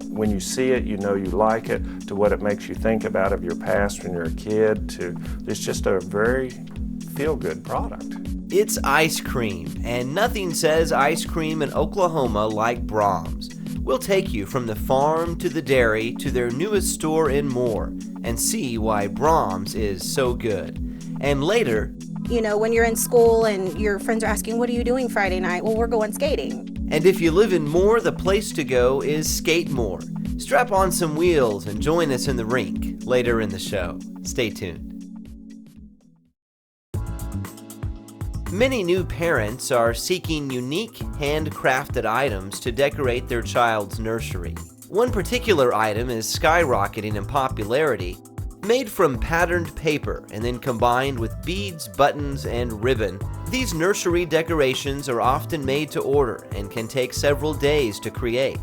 When you see it, you know you like it, to what it makes you think about of your past when you're a kid, to it's just a very feel-good product. It's ice cream, and nothing says ice cream in Oklahoma like Braums. We'll take you from the farm to the dairy to their newest store and more, and see why Braums is so good. And later, you know, when you're in school and your friends are asking, what are you doing Friday night? Well, we're going skating. And if you live in Moore, the place to go is Skate More. Strap on some wheels and join us in the rink later in the show. Stay tuned. Many new parents are seeking unique handcrafted items to decorate their child's nursery. One particular item is skyrocketing in popularity. Made from patterned paper and then combined with beads, buttons, and ribbon, these nursery decorations are often made to order and can take several days to create.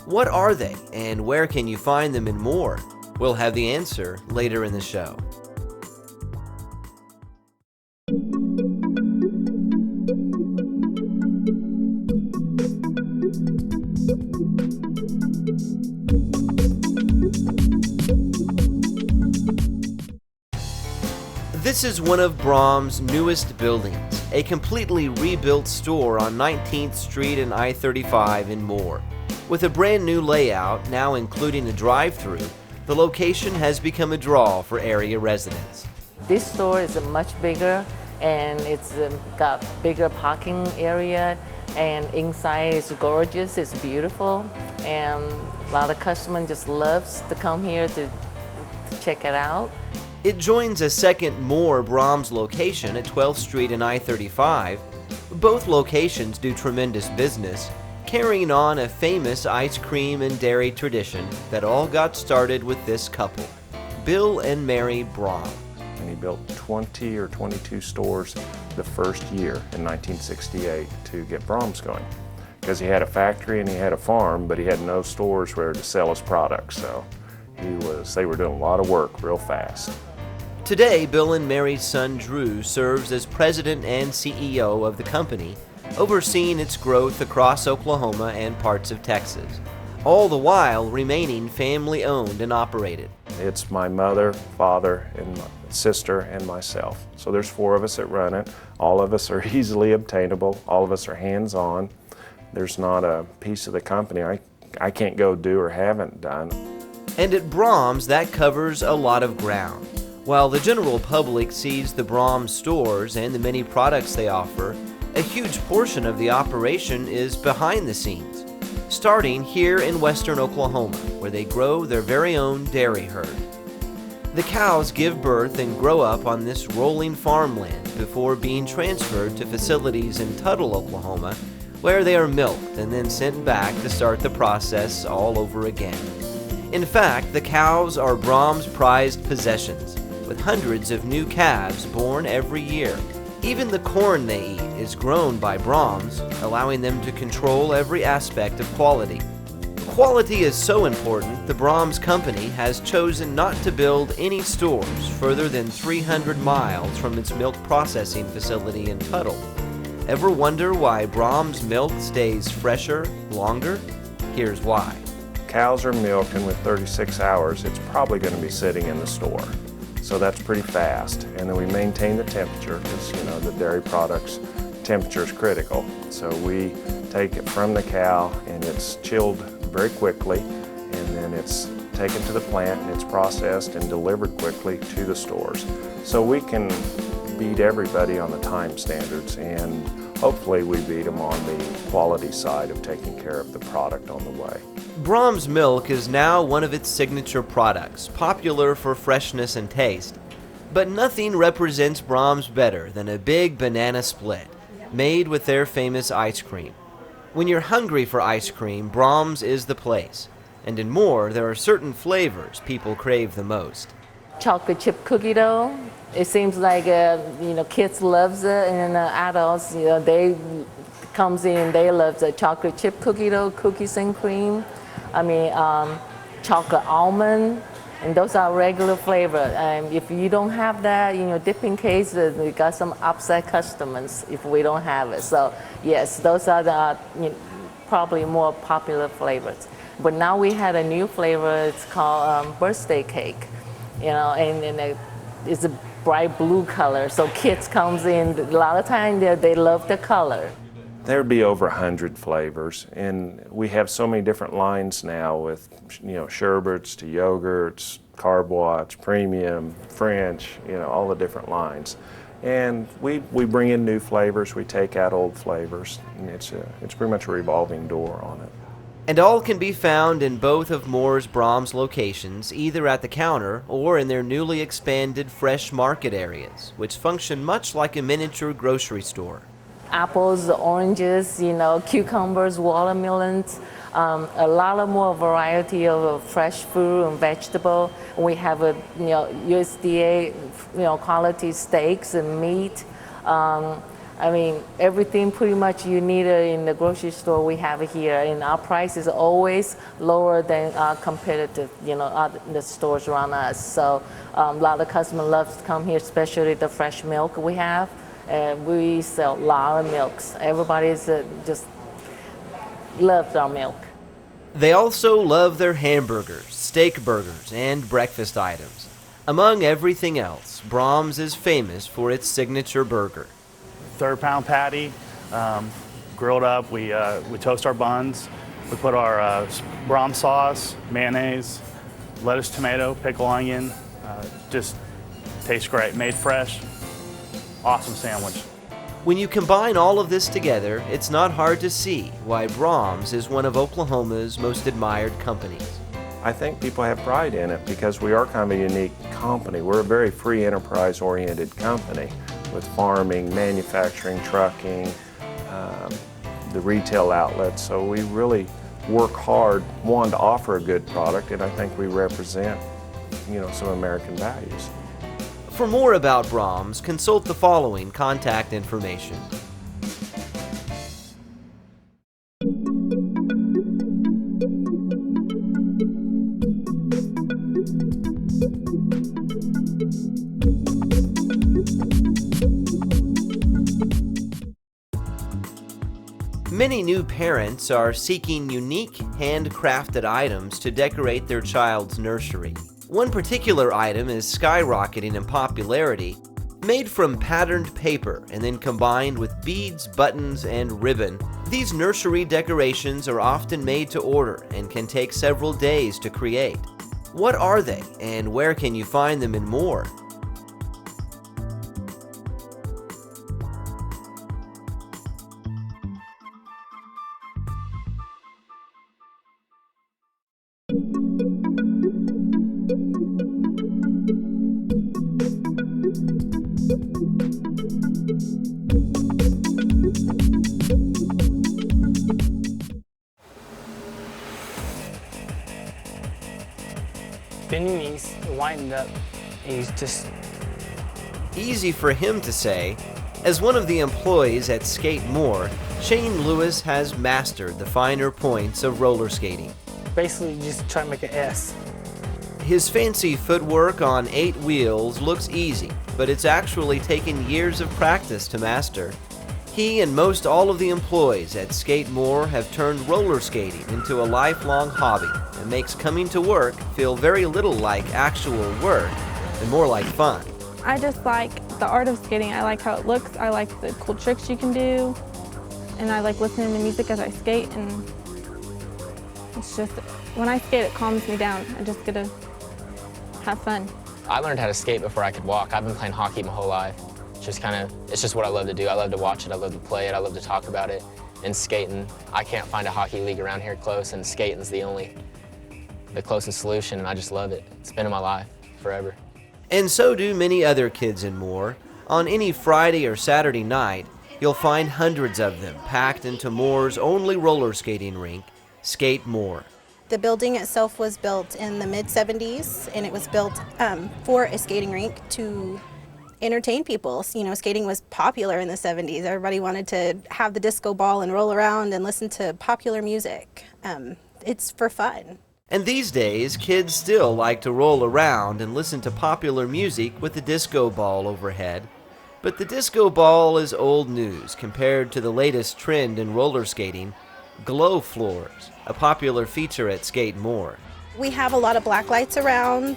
What are they, and where can you find them and more? We'll have the answer later in the show. This is one of Braums' newest buildings, a completely rebuilt store on 19th Street and I-35 in Moore. With a brand new layout, now including a drive-thru, the location has become a draw for area residents. This store is much bigger, and it's got bigger parking area, and inside is gorgeous, it's beautiful, and a lot of customers just loves to come here to check it out. It joins a second Moore Braums location at 12th Street and I-35. Both locations do tremendous business, carrying on a famous ice cream and dairy tradition that all got started with this couple, Bill and Mary Braum. And he built 20 or 22 stores the first year in 1968 to get Braums going. Because he had a factory and he had a farm, but he had no stores where to sell his products. So they were doing a lot of work real fast. Today, Bill and Mary's son Drew serves as president and CEO of the company, overseeing its growth across Oklahoma and parts of Texas, all the while remaining family-owned and operated. It's my mother, father, and my sister, and myself. So there's 4 of us that run it. All of us are easily obtainable. All of us are hands-on. There's not a piece of the company I can't go do or haven't done. And at Braums, that covers a lot of ground. While the general public sees the Braums stores and the many products they offer, a huge portion of the operation is behind the scenes, starting here in western Oklahoma, where they grow their very own dairy herd. The cows give birth and grow up on this rolling farmland before being transferred to facilities in Tuttle, Oklahoma, where they are milked and then sent back to start the process all over again. In fact, the cows are Braums' prized possessions, with hundreds of new calves born every year. Even the corn they eat is grown by Braums, allowing them to control every aspect of quality. Quality is so important, the Braums company has chosen not to build any stores further than 300 miles from its milk processing facility in Tuttle. Ever wonder why Braums milk stays fresher longer? Here's why. Cows are milked, and with 36 hours, it's probably going to be sitting in the store. So that's pretty fast. And then we maintain the temperature, because the dairy products, temperature is critical. So we take it from the cow and it's chilled very quickly, and then it's taken to the plant and it's processed and delivered quickly to the stores. So we can beat everybody on the time standards, and hopefully we beat them on the quality side of taking care of the product on the way. Braums milk is now one of its signature products, popular for freshness and taste. But nothing represents Braums better than a big banana split, made with their famous ice cream. When you're hungry for ice cream, Braums is the place. And in Moore, there are certain flavors people crave the most. Chocolate chip cookie dough. It seems like kids loves it, and adults, they comes in, they love the chocolate chip cookie dough, cookies and cream. Chocolate almond, and those are regular flavor. If you don't have that, dipping case, we got some upset customers if we don't have it. So yes, those are the probably more popular flavors. But now we had a new flavor. It's called birthday cake. And it's a bright blue color. So kids comes in, a lot of times they love the color. There'd be over 100 flavors, and we have so many different lines now with, sherbets to yogurts, carb watch, premium, French, all the different lines. And we bring in new flavors, we take out old flavors, and it's pretty much a revolving door on it. And all can be found in both of Moore's Braums locations, either at the counter or in their newly expanded fresh market areas, which function much like a miniature grocery store. Apples, oranges, cucumbers, watermelons, a lot of more variety of fresh fruit and vegetable. We have a USDA quality steaks and meat. Everything pretty much you need in the grocery store we have here, and our price is always lower than our competitive, the stores around us. So a lot of customers love to come here, especially the fresh milk we have. We sell a lot of milks. Everybody's just loves our milk. They also love their hamburgers, steak burgers, and breakfast items. Among everything else, Braums is famous for its signature burger. Third-pound patty, grilled up. We toast our buns. We put our Brahms sauce, mayonnaise, lettuce, tomato, pickle, onion. Just tastes great. Made fresh. Awesome sandwich. When you combine all of this together, it's not hard to see why Braums is one of Oklahoma's most admired companies. I think people have pride in it because we are kind of a unique company. We're a very free enterprise-oriented company with farming, manufacturing, trucking, the retail outlets. So we really work hard, one, to offer a good product, and I think we represent, some American values. For more about Braums, consult the following contact information. Many new parents are seeking unique handcrafted items to decorate their child's nursery. One particular item is skyrocketing in popularity. Made from patterned paper and then combined with beads, buttons, and ribbon, these nursery decorations are often made to order and can take several days to create. What are they, and where can you find them in Moore? Bending these, winding up, is just Easy for him to say. As one of the employees at Skate Moore, Shane Lewis has mastered the finer points of roller skating. basically just try to make an S. His fancy footwork on 8 wheels looks easy, but it's actually taken years of practice to master. He and most all of the employees at Skate Moore have turned roller skating into a lifelong hobby and makes coming to work feel very little like actual work and more like fun. I just like the art of skating. I like how it looks. I like the cool tricks you can do. And I like listening to music as I skate. And it's just, when I skate, it calms me down. I just get to have fun. I learned how to skate before I could walk. I've been playing hockey my whole life. It's just what I love to do. I love to watch it. I love to play it. I love to talk about it. And skating, I can't find a hockey league around here close, and skating's the closest solution, and I just love it. It's been in my life forever. And so do many other kids in Moore. On any Friday or Saturday night, you'll find hundreds of them packed into Moore's only roller skating rink, Skate Moore. The building itself was built in the mid-70s, and it was built for a skating rink to entertain people. You know, skating was popular in the 70s. Everybody wanted to have the disco ball and roll around and listen to popular music. It's for fun. And these days, kids still like to roll around and listen to popular music with the disco ball overhead. But the disco ball is old news compared to the latest trend in roller skating, glow floors, a popular feature at Skate Moore. We have a lot of black lights around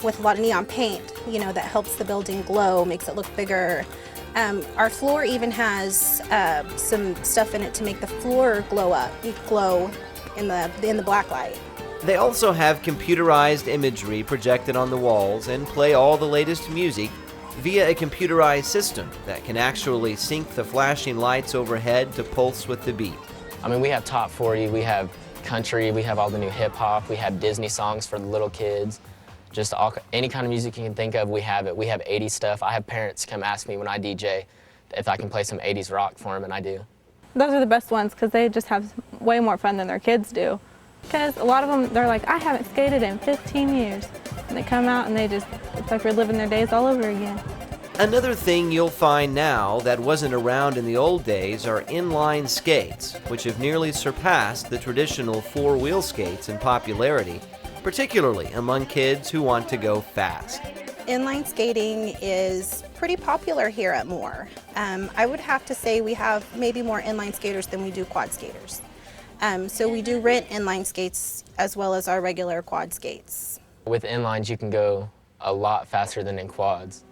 with a lot of neon paint, you know, that helps the building glow, makes it look bigger. Our floor even has some stuff in it to make the floor glow in the black light. They also have computerized imagery projected on the walls and play all the latest music via a computerized system that can actually sync the flashing lights overhead to pulse with the beat. I mean, we have top 40, we have country, we have all the new hip hop, we have Disney songs for the little kids. Just any kind of music you can think of, we have it. We have 80s stuff. I have parents come ask me when I DJ if I can play some 80s rock for them, and I do. Those are the best ones because they just have way more fun than their kids do. Because a lot of them, they're like, I haven't skated in 15 years. And they come out and it's like reliving their days all over again. Another thing you'll find now that wasn't around in the old days are inline skates, which have nearly surpassed the traditional four-wheel skates in popularity, particularly among kids who want to go fast. Inline skating is pretty popular here at Moore. I would have to say we have maybe more inline skaters than we do quad skaters. So we do rent inline skates as well as our regular quad skates. With inlines, you can go a lot faster than in quads.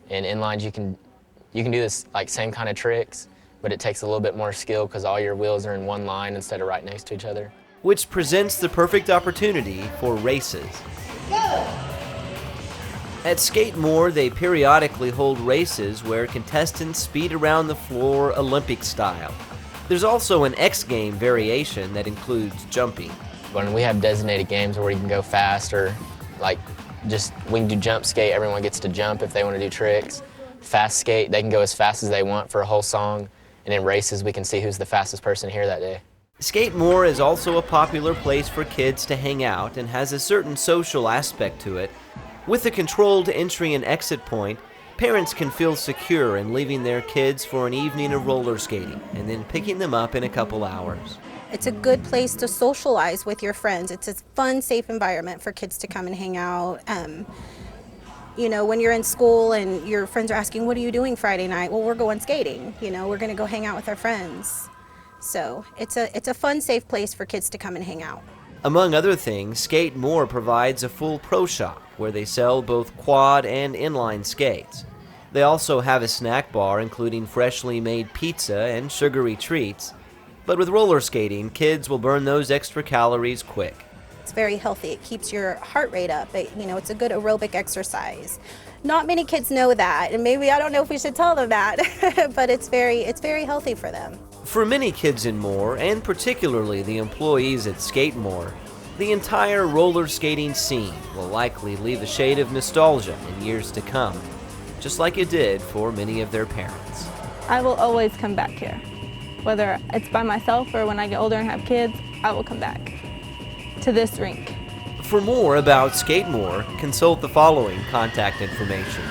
In inlines, you can do this like same kind of tricks, but it takes a little bit more skill because all your wheels are in one line instead of right next to each other. Which presents the perfect opportunity for races. At Skate Moore, they periodically hold races where contestants speed around the floor Olympic style. There's also an X game variation that includes jumping. When we have designated games where you can go fast, or like we can do jump skate, everyone gets to jump if they want to do tricks. Fast skate, they can go as fast as they want for a whole song. And in races, we can see who's the fastest person here that day. Skate Moore is also a popular place for kids to hang out and has a certain social aspect to it. With a controlled entry and exit point, parents can feel secure in leaving their kids for an evening of roller skating and then picking them up in a couple hours. It's a good place to socialize with your friends. It's a fun, safe environment for kids to come and hang out. You know, when you're in school and your friends are asking, what are you doing Friday night? Well, we're going skating. You know, we're going to go hang out with our friends. So it's a fun, safe place for kids to come and hang out. Among other things, Skate Moore provides a full pro shop where they sell both quad and inline skates. They also have a snack bar including freshly made pizza and sugary treats. But with roller skating, kids will burn those extra calories quick. It's very healthy. It keeps your heart rate up. It's a good aerobic exercise. Not many kids know that, and maybe I don't know if we should tell them that, but it's very healthy for them. For many kids in Moore, and particularly the employees at Skate Moore, the entire roller skating scene will likely leave a shade of nostalgia in years to come, just like it did for many of their parents. I will always come back here. Whether it's by myself or when I get older and have kids, I will come back to this rink. For more about Skate Moore, consult the following contact information.